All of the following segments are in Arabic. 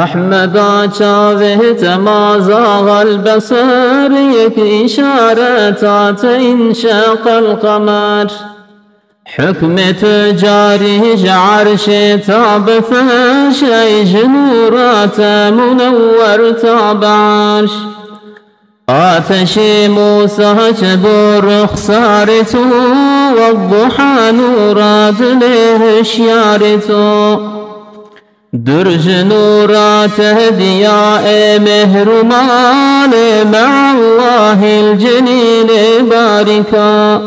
أحمد شافه ما زاغ البصر يك إشارات انشق القمر حكم تجاري عرش تاب فشيج نورات منور تاب عرش آتش موسى جبر خسارته والضحى نورات له شيارته درج نورات هدياء مهرمان مع الله الجليل باركا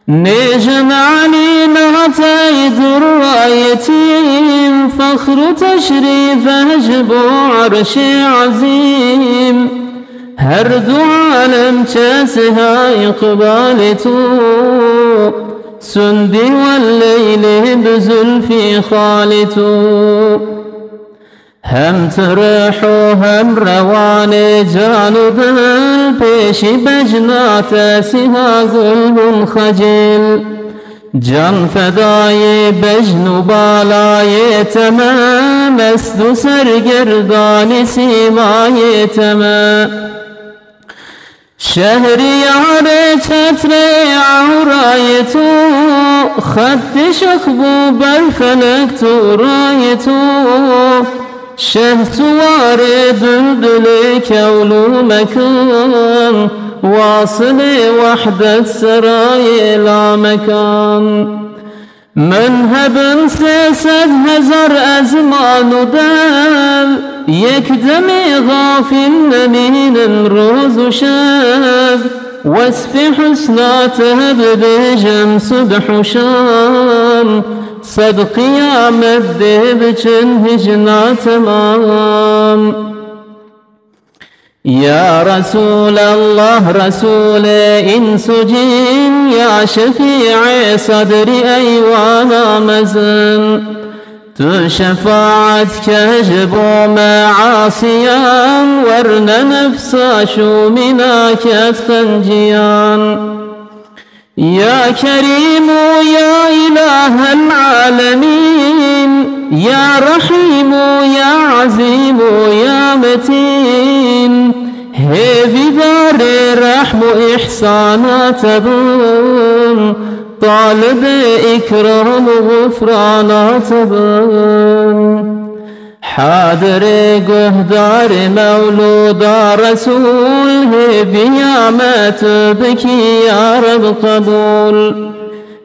نجم علينا تايد الرايتين فخر تشريف هجب عرش عظيم هرد عالم جاسها إقبالته سندي والليل بزلفي خالته هم ترح هم روان جانب البيش بجنات سها قلب خجل جان فداي بجن بالاي تمام اسد سرگردان سيماي تمام شهريار چتر عورايتو خط شخبو بالفلك تورايتو شهسوار دلدل كولو مكان واصل وحدة سراي لا مكان منهب سيسد هزر أزمان دل يكدمي غافل من روز شاب واسف حسناته بجم صبح شام صد قيام الدب هجنا تمام يا رسول الله رسول إنس جن يا شفيع صدري أيوانا مزن تشفاعتك جبو معاصيا ورن نفسا شو مناك خنجيان يا كريم يا إله العالمين يا رحيم يا عظيم يا متين هذي دار رحم إحسانات بون طالب إكرام غفرانات بون حاضر قهدار مولود رسول هذي نعمت بك يا رب قبول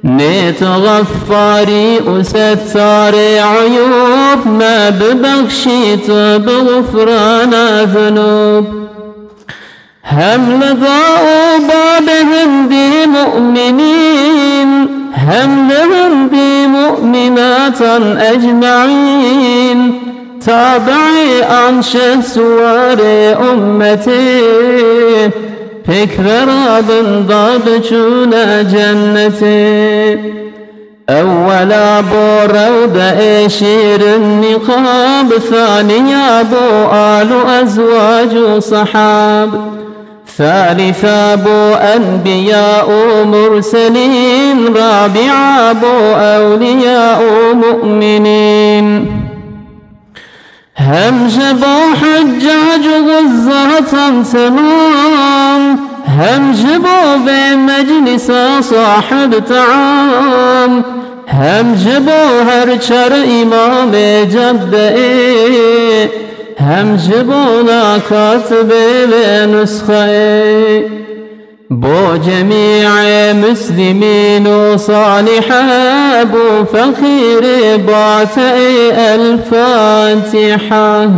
نيت غفاري وستار عيوب ما ببخشيت بغفران ذنوب هم لضاء بابهم بمؤمنين هم لهم بمؤمنات أجمعين تابعي أنشأ سوار أمتي فكر راب ضاب شونا جنتي أول أبو روض إشير النقاب ثاني أبو آل أزواج صحاب ثالث أبو أنبياء مرسلين رابع أبو أولياء مؤمنين هم جبوا حجاج غزة تمام هم جبوا بمجلس صاحب طعام هم جبوا هرشر إمام جبئي هم جبوا كاتب بنسخة بو جميع مسلمين وصالحة بو فخير باتئ الفاتحة.